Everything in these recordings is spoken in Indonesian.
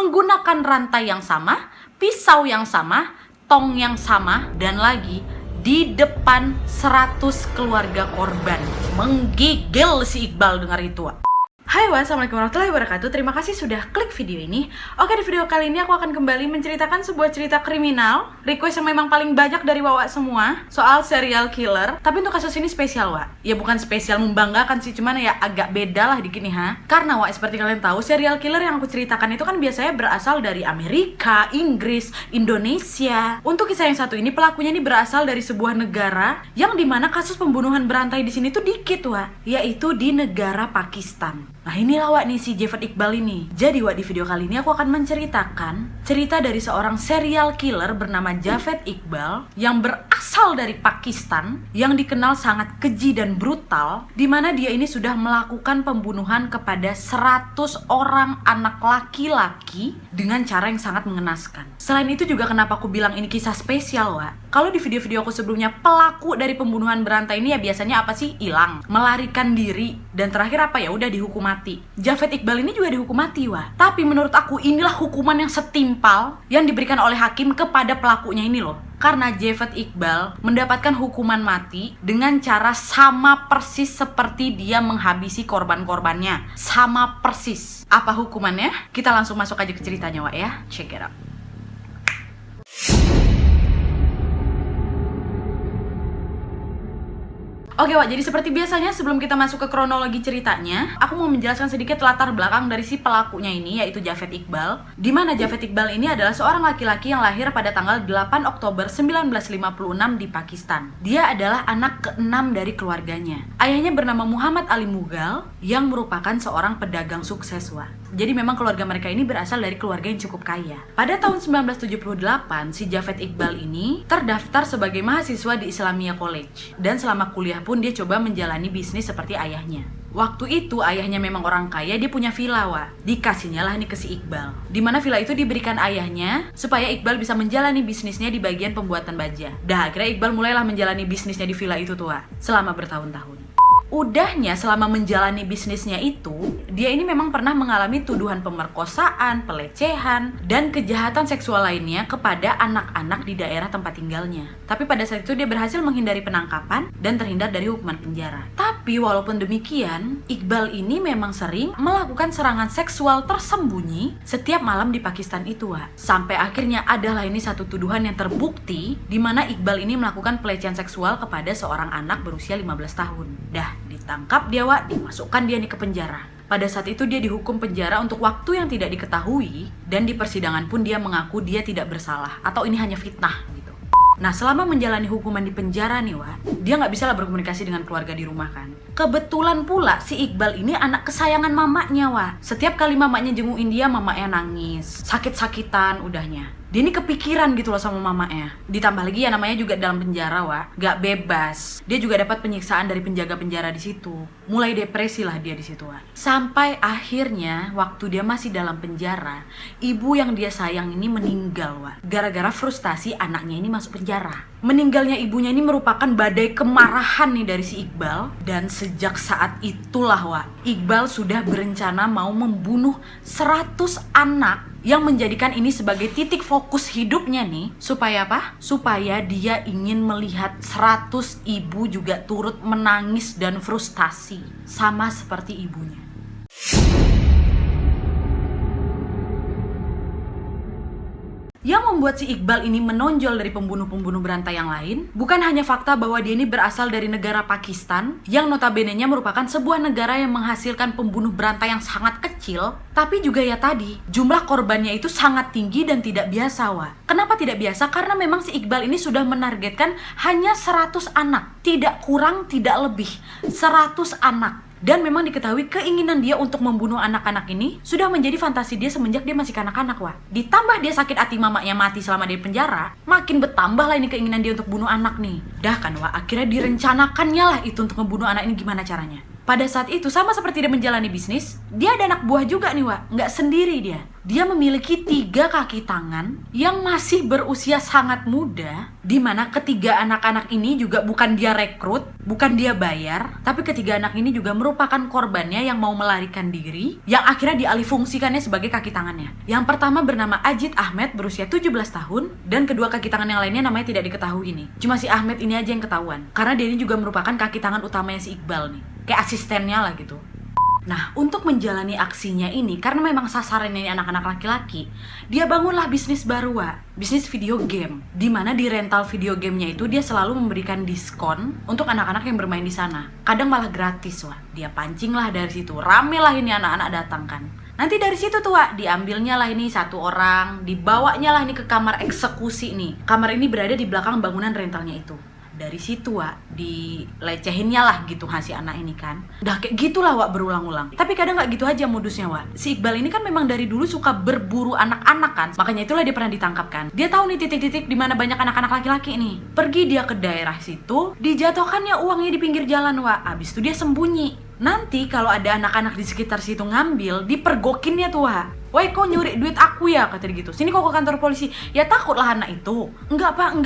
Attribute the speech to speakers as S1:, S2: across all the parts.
S1: menggunakan rantai yang sama, pisau yang sama, tong yang sama, dan lagi di depan 100 keluarga korban. Menggigil si Iqbal dengar itu. Hai, wassalamualaikum warahmatullahi wabarakatuh. Terima kasih sudah klik video ini. Oke, di video kali ini aku akan kembali menceritakan sebuah cerita kriminal, request yang memang paling banyak dari Wawa semua, soal serial killer. Tapi untuk kasus ini spesial, Wak. Ya bukan spesial membanggakan sih, cuman ya agak beda lah dikit nih, ha. Karena, Wak, seperti kalian tahu, serial killer yang aku ceritakan itu kan biasanya berasal dari Amerika, Inggris, Indonesia. Untuk kisah yang satu ini, pelakunya ini berasal dari sebuah negara yang dimana kasus pembunuhan berantai di sini tuh dikit, Wak, yaitu di negara Pakistan. Nah inilah, Wak, nih si Jafet Iqbal ini. Jadi, Wak, di video kali ini aku akan menceritakan cerita dari seorang serial killer bernama Jafet Iqbal yang berasal dari Pakistan, yang dikenal sangat keji dan brutal, di mana dia ini sudah melakukan pembunuhan kepada 100 orang anak laki-laki dengan cara yang sangat mengenaskan. Selain itu juga kenapa aku bilang ini kisah spesial, Wak. Kalau di video-video aku sebelumnya, pelaku dari pembunuhan berantai ini ya biasanya apa sih? Hilang, melarikan diri, dan terakhir apa ya? Udah dihukum mati. Jafet Iqbal ini juga dihukum mati, Wak. Tapi menurut aku inilah hukuman yang setimpal yang diberikan oleh hakim kepada pelakunya ini loh. Karena Jafet Iqbal mendapatkan hukuman mati dengan cara sama persis seperti dia menghabisi korban-korbannya. Sama persis. Apa hukumannya? Kita langsung masuk aja ke ceritanya, Wak, ya. Check it out. Oke, Wak, jadi seperti biasanya sebelum kita masuk ke kronologi ceritanya, aku mau menjelaskan sedikit latar belakang dari si pelakunya ini, yaitu Jafet Iqbal. Di mana Jafet Iqbal ini adalah seorang laki-laki yang lahir pada tanggal 8 Oktober 1956 di Pakistan. Dia adalah anak ke-6 dari keluarganya. Ayahnya bernama Muhammad Ali Mughal yang merupakan seorang pedagang sukses, Wak. Jadi memang keluarga mereka ini berasal dari keluarga yang cukup kaya. Pada tahun 1978, si Jafet Iqbal ini terdaftar sebagai mahasiswa di Islamia College. Dan selama kuliah pun dia coba menjalani bisnis seperti ayahnya. Waktu itu ayahnya memang orang kaya, dia punya villa, Wak. Dikasihnya lah nih ke si Iqbal. Dimana villa itu diberikan ayahnya supaya Iqbal bisa menjalani bisnisnya di bagian pembuatan baja. Dah akhirnya Iqbal mulailah menjalani bisnisnya di villa itu tuh, Wak, selama bertahun-tahun. Udahnya selama menjalani bisnisnya itu, dia ini memang pernah mengalami tuduhan pemerkosaan, pelecehan, dan kejahatan seksual lainnya kepada anak-anak di daerah tempat tinggalnya. Tapi pada saat itu dia berhasil menghindari penangkapan dan terhindar dari hukuman penjara. Tapi walaupun demikian, Iqbal ini memang sering melakukan serangan seksual tersembunyi setiap malam di Pakistan itu, Wak. Sampai akhirnya adalah ini satu tuduhan yang terbukti di mana Iqbal ini melakukan pelecehan seksual kepada seorang anak berusia 15 tahun. Dah ditangkap dia, Wak, dimasukkan dia nih ke penjara. Pada saat itu dia dihukum penjara untuk waktu yang tidak diketahui, dan di persidangan pun dia mengaku dia tidak bersalah atau ini hanya fitnah gitu. Nah, selama menjalani hukuman di penjara nih, Wak, dia nggak bisa lah berkomunikasi dengan keluarga di rumah kan. Kebetulan pula si Iqbal ini anak kesayangan mamanya, Wak. Setiap kali mamanya jengukin dia, mamanya nangis, sakit-sakitan udahnya. Dia ini kepikiran gitu loh sama mamanya. Ditambah lagi ya namanya juga dalam penjara, Wak, gak bebas. Dia juga dapat penyiksaan dari penjaga penjara di situ. Mulai depresi lah dia di situ, Wak. Sampai akhirnya waktu dia masih dalam penjara, ibu yang dia sayang ini meninggal, Wak. Gara-gara frustasi anaknya ini masuk penjara. Meninggalnya ibunya ini merupakan badai kemarahan nih dari si Iqbal. Dan sejak saat itulah, Wak, Iqbal sudah berencana mau membunuh 100 anak yang menjadikan ini sebagai titik fokus hidupnya nih. Supaya apa? Supaya dia ingin melihat 100 ibu juga turut menangis dan frustasi sama seperti ibunya. Yang membuat si Iqbal ini menonjol dari pembunuh-pembunuh berantai yang lain bukan hanya fakta bahwa dia ini berasal dari negara Pakistan yang notabene-nya merupakan sebuah negara yang menghasilkan pembunuh berantai yang sangat kecil, tapi juga ya tadi, jumlah korbannya itu sangat tinggi dan tidak biasa, Wak. Kenapa tidak biasa? Karena memang si Iqbal ini sudah menargetkan hanya 100 anak, tidak kurang, tidak lebih, 100 anak. Dan memang diketahui keinginan dia untuk membunuh anak-anak ini sudah menjadi fantasi dia semenjak dia masih kanak-kanak, Wak. Ditambah dia sakit hati mamanya mati selama di penjara, makin bertambah lah ini keinginan dia untuk bunuh anak nih. Dah kan, Wak, akhirnya direncanakannya lah itu untuk membunuh anak ini. Gimana caranya? Pada saat itu sama seperti dia menjalani bisnis, dia ada anak buah juga nih, Wak. Nggak sendiri dia. Dia memiliki 3 kaki tangan yang masih berusia sangat muda, di mana ketiga anak-anak ini juga bukan dia rekrut, bukan dia bayar, tapi ketiga anak ini juga merupakan korbannya yang mau melarikan diri, yang akhirnya dialihfungsikannya sebagai kaki tangannya. Yang pertama bernama Ajit Ahmed, berusia 17 tahun, dan kedua kaki tangan yang lainnya namanya tidak diketahui nih. Cuma si Ahmed ini aja yang ketahuan, karena dia ini juga merupakan kaki tangan utamanya si Iqbal nih, kayak asistennya lah gitu. Nah, untuk menjalani aksinya ini, karena memang sasarannya ini anak-anak laki-laki, dia bangunlah bisnis baru, bisnis video game. Dimana di rental video gamenya itu dia selalu memberikan diskon untuk anak-anak yang bermain di sana. Kadang malah gratis, Dia pancing lah dari situ, rame lah ini anak-anak datang kan. Nanti dari situ tuh, diambilnya lah ini 1 orang, dibawanya lah ini ke kamar eksekusi nih. Kamar ini berada di belakang bangunan rentalnya itu. Dari situ dilecehinnya lah gitu si anak ini kan. Udah kayak gitulah berulang-ulang. Tapi kadang gak gitu aja modusnya Si Iqbal ini kan memang dari dulu suka berburu anak-anak kan. Makanya itulah dia pernah ditangkap kan. Dia tahu nih titik-titik di mana banyak anak-anak laki-laki nih. Pergi dia ke daerah situ, dijatuhkannya uangnya di pinggir jalan Abis itu dia sembunyi. Nanti kalau ada anak-anak di sekitar situ ngambil, dipergokinnya tuh "Woi, kok nyuri duit aku ya?" kata dia gitu. "Sini kok ke kantor polisi." Ya takutlah anak itu. Enggak pak,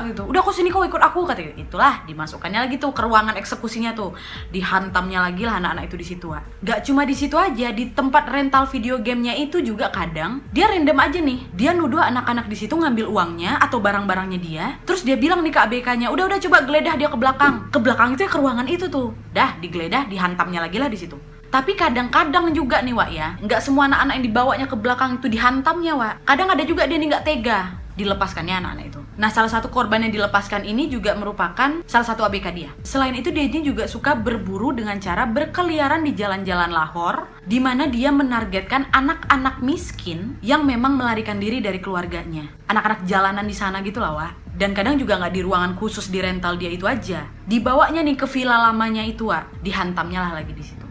S1: gitu. "Udah kok sini kok ikut aku," kata dia. Itulah dimasukkannya lagi tuh ke ruangan eksekusinya tuh. Dihantamnya lagi lah anak-anak itu di situ Gak cuma di situ aja, di tempat rental video gamenya itu juga kadang dia random aja nih. Dia nuduh anak-anak di situ ngambil uangnya atau barang-barangnya dia. Terus dia bilang nih ke ABK-nya, "Udah coba geledah dia ke belakang." Ke belakang itu ya ke ruangan itu tuh. Dah digeledah, dihantamnya lagi lah di situ. Tapi kadang-kadang juga nih nggak semua anak-anak yang dibawanya ke belakang itu dihantamnya Kadang ada juga dia nih nggak tega, dilepaskannya anak-anak itu. Nah, salah satu korban yang dilepaskan ini juga merupakan salah satu ABK dia. Selain itu dia juga suka berburu dengan cara berkeliaran di jalan-jalan Lahore, di mana dia menargetkan anak-anak miskin yang memang melarikan diri dari keluarganya. Anak-anak jalanan di sana gitu lah Dan kadang juga nggak di ruangan khusus di rental dia itu aja. Dibawanya nih ke villa lamanya itu dihantamnya lah lagi di situ.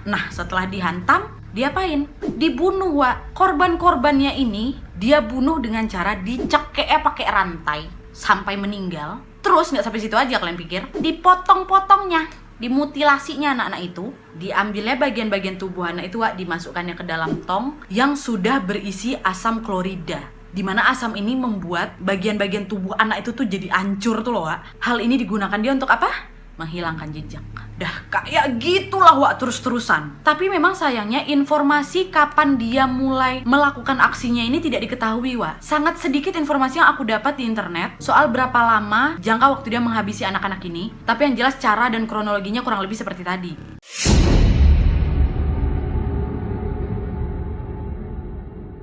S1: Nah, setelah dihantam, diapain? Dibunuh Korban-korbannya ini dia bunuh dengan cara dicekeknya pakai rantai sampai meninggal. Terus nggak sampai situ aja kalian pikir? Dipotong-potongnya, dimutilasinya anak-anak itu, diambilnya bagian-bagian tubuh anak itu dimasukkannya ke dalam tong yang sudah berisi asam klorida. Dimana asam ini membuat bagian-bagian tubuh anak itu tuh jadi hancur tuh loh Hal ini digunakan dia untuk apa? Menghilangkan jejak. Dah kayak gitulah terus-terusan. Tapi memang sayangnya informasi kapan dia mulai melakukan aksinya ini tidak diketahui Sangat sedikit informasi yang aku dapat di internet soal berapa lama jangka waktu dia menghabisi anak-anak ini. Tapi yang jelas cara dan kronologinya kurang lebih seperti tadi.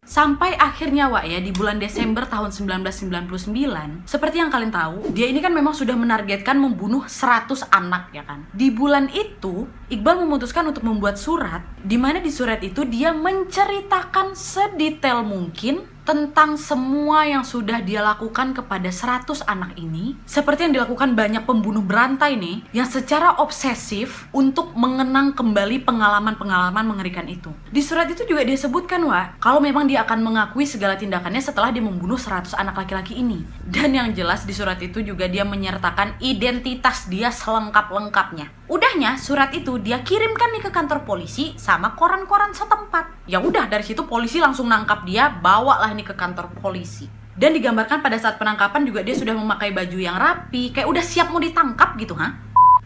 S1: Sampai akhirnya di bulan Desember tahun 1999, seperti yang kalian tahu, dia ini kan memang sudah menargetkan membunuh 100 anak ya kan. Di bulan itu, Iqbal memutuskan untuk membuat surat, di mana di surat itu dia menceritakan sedetail mungkin tentang semua yang sudah dia lakukan kepada 100 anak ini, seperti yang dilakukan banyak pembunuh berantai nih, yang secara obsesif untuk mengenang kembali pengalaman-pengalaman mengerikan itu. Di surat itu juga dia sebutkan kalau memang dia akan mengakui segala tindakannya setelah dia membunuh 100 anak laki-laki ini. Dan yang jelas di surat itu juga dia menyertakan identitas dia selengkap-lengkapnya. Udahnya surat itu dia kirimkan nih ke kantor polisi sama koran-koran setempat. Ya udah dari situ polisi langsung nangkap dia, bawalah nih ke kantor polisi. Dan digambarkan pada saat penangkapan juga dia sudah memakai baju yang rapi, kayak udah siap mau ditangkap gitu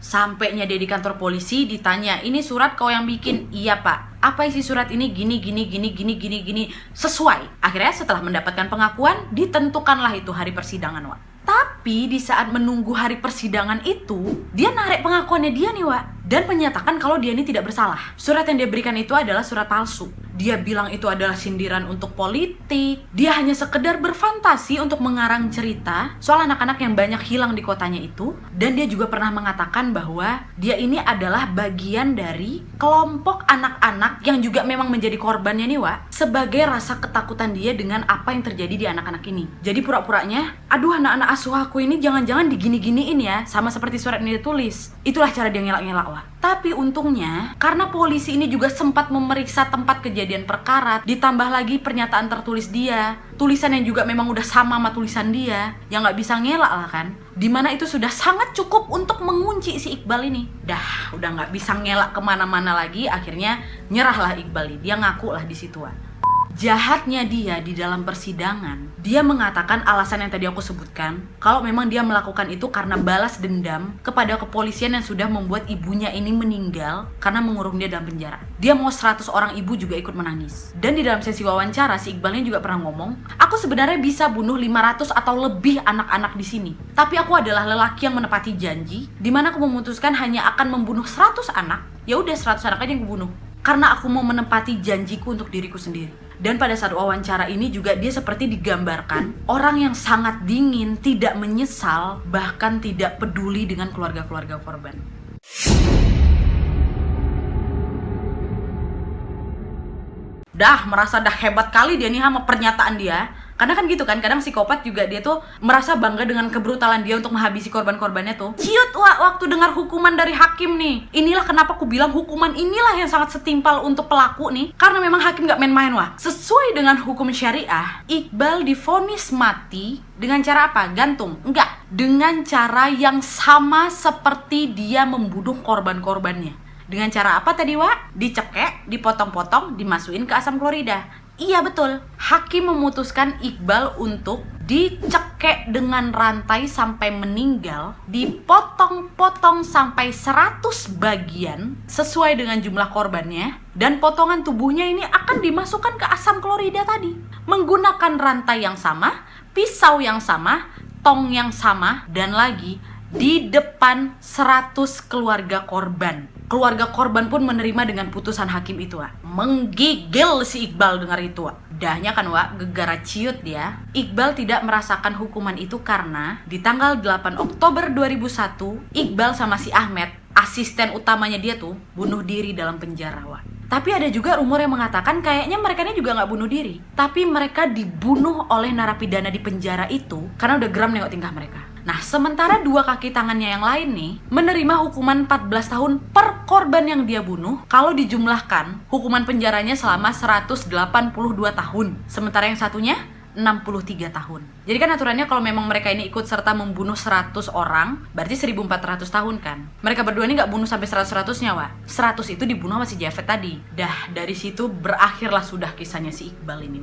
S1: Sampainya dia di kantor polisi ditanya, "Ini surat kau yang bikin?" "Iya pak." "Apa isi surat ini?" "Gini. Sesuai. Akhirnya setelah mendapatkan pengakuan, ditentukanlah itu hari persidangan Tapi di saat menunggu hari persidangan itu, dia narik pengakuannya dia nih dan menyatakan kalau dia ini tidak bersalah. Surat yang dia berikan itu adalah surat palsu. Dia bilang itu adalah sindiran untuk politik. Dia hanya sekedar berfantasi untuk mengarang cerita soal anak-anak yang banyak hilang di kotanya itu. Dan dia juga pernah mengatakan bahwa dia ini adalah bagian dari kelompok anak-anak yang juga memang menjadi korbannya nih sebagai rasa ketakutan dia dengan apa yang terjadi di anak-anak ini. Jadi pura-puranya, "Aduh anak-anak asuh aku ini jangan-jangan digini-giniin ya," sama seperti surat ini ditulis. Itulah cara dia ngelak-ngelak Tapi untungnya, karena polisi ini juga sempat memeriksa tempat kejadian perkara, ditambah lagi pernyataan tertulis dia, tulisan yang juga memang udah sama tulisan dia, yang nggak bisa ngelak lah kan. Dimana itu sudah sangat cukup untuk mengunci si Iqbal ini. Udah nggak bisa ngelak kemana-mana lagi, akhirnya nyerahlah Iqbal ini. Dia ngaku lah di situ Jahatnya dia di dalam persidangan, dia mengatakan alasan yang tadi aku sebutkan, kalau memang dia melakukan itu karena balas dendam kepada kepolisian yang sudah membuat ibunya ini meninggal karena mengurung dia dalam penjara. Dia mau 100 orang ibu juga ikut menangis. Dan di dalam sesi wawancara, si Iqbalnya juga pernah ngomong, aku sebenarnya bisa bunuh 500 atau lebih anak-anak di sini. Tapi aku adalah lelaki yang menepati janji, di mana aku memutuskan hanya akan membunuh 100 anak. Ya udah 100 anak aja yang kubunuh. Karena aku mau menepati janjiku untuk diriku sendiri. Dan pada saat wawancara ini juga dia seperti digambarkan orang yang sangat dingin, tidak menyesal, bahkan tidak peduli dengan keluarga-keluarga korban. Merasa hebat kali dia nih sama pernyataan dia. Karena kan gitu kan, kadang psikopat juga dia tuh merasa bangga dengan kebrutalan dia untuk menghabisi korban-korbannya tuh. Ciut waktu dengar hukuman dari hakim nih. Inilah kenapa aku bilang hukuman inilah yang sangat setimpal untuk pelaku nih. Karena memang hakim gak main-main Sesuai dengan hukum syariah, Iqbal divonis mati dengan cara apa? Gantung? Enggak. Dengan cara yang sama seperti dia membunuh korban-korbannya. Dengan cara apa tadi Dicekek, dipotong-potong, dimasukin ke asam klorida. Iya betul, hakim memutuskan Iqbal untuk dicekek dengan rantai sampai meninggal, dipotong-potong sampai 100 bagian sesuai dengan jumlah korbannya, dan potongan tubuhnya ini akan dimasukkan ke asam klorida tadi. Menggunakan rantai yang sama, pisau yang sama, tong yang sama, dan lagi di depan 100 keluarga korban. Keluarga korban pun menerima dengan putusan hakim itu Menggigil si Iqbal dengar itu Dahnya kan gegara ciut dia. Iqbal tidak merasakan hukuman itu karena di tanggal 8 Oktober 2001 Iqbal sama si Ahmed, asisten utamanya dia tuh, bunuh diri dalam penjara Tapi ada juga rumor yang mengatakan kayaknya mereka ini juga gak bunuh diri, tapi mereka dibunuh oleh narapidana di penjara itu karena udah geram nengok tingkah mereka. Nah, sementara dua kaki tangannya yang lain nih menerima hukuman 14 tahun per korban yang dia bunuh. Kalau dijumlahkan, hukuman penjaranya selama 182 tahun. Sementara yang satunya 63 tahun. Jadi kan aturannya kalau memang mereka ini ikut serta membunuh 100 orang, berarti 1400 tahun kan. Mereka berdua ini gak bunuh sampai 100-100-nya 100 itu dibunuh sama si Javed tadi. Dari situ berakhirlah sudah kisahnya si Iqbal ini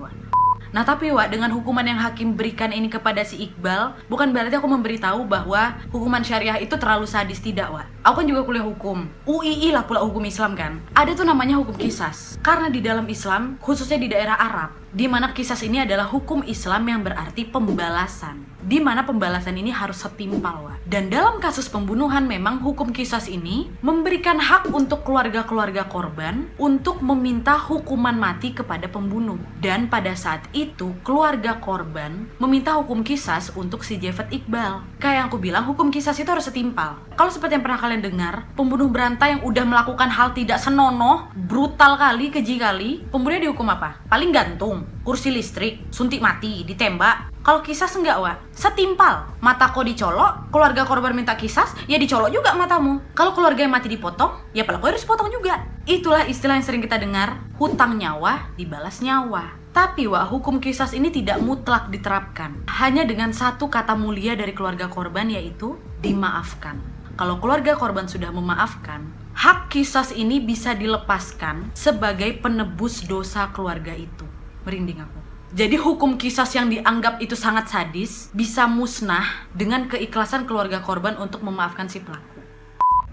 S1: Nah tapi dengan hukuman yang hakim berikan ini kepada si Iqbal, bukan berarti aku memberitahu bahwa hukuman syariah itu terlalu sadis, tidak Aku kan juga kuliah hukum, UII lah pula hukum Islam kan. Ada tuh namanya hukum qisas. Karena di dalam Islam, khususnya di daerah Arab, di mana qisas ini adalah hukum Islam yang berarti pembalasan, di mana pembalasan ini harus setimpal Dan dalam kasus pembunuhan memang hukum qisas ini memberikan hak untuk keluarga-keluarga korban untuk meminta hukuman mati kepada pembunuh. Dan pada saat itu keluarga korban meminta hukum qisas untuk si Javed Iqbal. Kayak yang aku bilang, hukum qisas itu harus setimpal. Kalau seperti yang pernah kalian dengar, pembunuh berantai yang udah melakukan hal tidak senonoh, brutal kali, keji kali, pembunuhnya dihukum apa? Paling gantung, kursi listrik, suntik mati, ditembak. Kalau kisas enggak setimpal. Mata kau dicolok, keluarga korban minta kisas, ya dicolok juga matamu. Kalau keluarga yang mati dipotong, ya pelaku harus potong juga. Itulah istilah yang sering kita dengar, hutang nyawa dibalas nyawa. Tapi hukum kisas ini tidak mutlak diterapkan. Hanya dengan satu kata mulia dari keluarga korban, yaitu dimaafkan. Kalau keluarga korban sudah memaafkan, hak kisas ini bisa dilepaskan sebagai penebus dosa keluarga itu. Merinding aku. Jadi hukum qisas yang dianggap itu sangat sadis bisa musnah dengan keikhlasan keluarga korban untuk memaafkan si pelaku.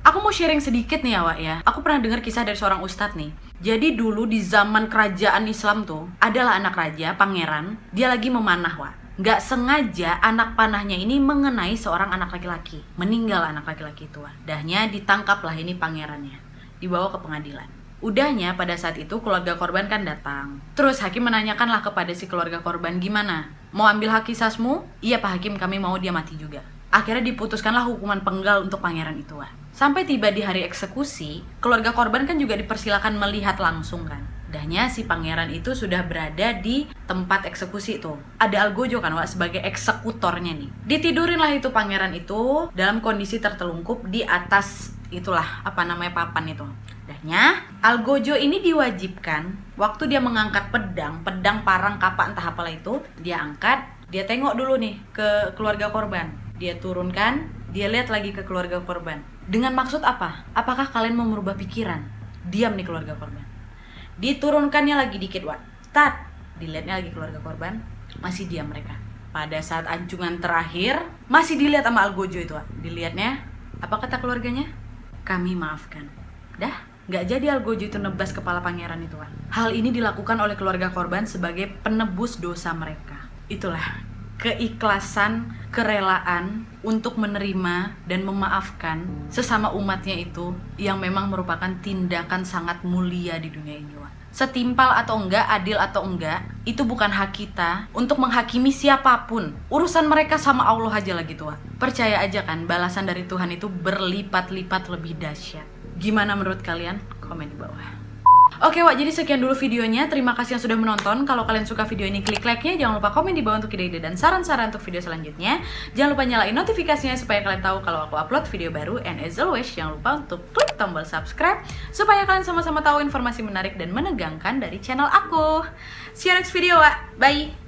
S1: Aku mau sharing sedikit nih ya. Aku pernah dengar kisah dari seorang ustadz nih. Jadi dulu di zaman kerajaan Islam tuh adalah anak raja, pangeran. Dia lagi memanah Nggak sengaja anak panahnya ini mengenai seorang anak laki-laki. Meninggal anak laki-laki itu Dahnya ditangkaplah ini pangerannya, dibawa ke pengadilan. Udahnya pada saat itu keluarga korban kan datang. Terus hakim menanyakanlah kepada si keluarga korban, gimana? Mau ambil hak kisasmu? Iya Pak Hakim, kami mau dia mati juga. Akhirnya diputuskanlah hukuman penggal untuk pangeran itu Sampai tiba di hari eksekusi, keluarga korban kan juga dipersilakan melihat langsung kan. Dahnya si pangeran itu sudah berada di tempat eksekusi itu. Ada algojo kan sebagai eksekutornya nih. Ditidurinlah itu pangeran itu dalam kondisi tertelungkup di atas itulah papan itu. Dahnya algojo ini diwajibkan waktu dia mengangkat pedang, parang, kapak entah apalah itu, dia angkat, dia tengok dulu nih ke keluarga korban. Dia turunkan, dia lihat lagi ke keluarga korban. Dengan maksud apa? Apakah kalian mau merubah pikiran? Diam nih keluarga korban. Diturunkannya lagi dikit Dilihatnya lagi keluarga korban, masih diam mereka. Pada saat anjungan terakhir, masih dilihat sama Algojo itu, Wak. Dilihatnya, apa kata keluarganya? Kami maafkan. Dah, nggak jadi Algojo itu nebas kepala pangeran itu, Wak. Hal ini dilakukan oleh keluarga korban sebagai penebus dosa mereka. Itulah keikhlasan, kerelaan untuk menerima dan memaafkan sesama umatnya itu yang memang merupakan tindakan sangat mulia di dunia ini, Wak. Setimpal atau enggak, adil atau enggak, itu bukan hak kita untuk menghakimi siapapun. Urusan mereka sama Allah aja lah gitu, Wak. Percaya aja kan, balasan dari Tuhan itu berlipat-lipat lebih dahsyat. Gimana menurut kalian? Komen di bawah. Oke, Wak, jadi sekian dulu videonya. Terima kasih yang sudah menonton. Kalau kalian suka video ini, klik like-nya. Jangan lupa komen di bawah untuk ide-ide dan saran-saran untuk video selanjutnya. Jangan lupa nyalain notifikasinya supaya kalian tahu kalau aku upload video baru. And as always, jangan lupa untuk klik tombol subscribe supaya kalian sama-sama tahu informasi menarik dan menegangkan dari channel aku. See you next video, Wak. Bye!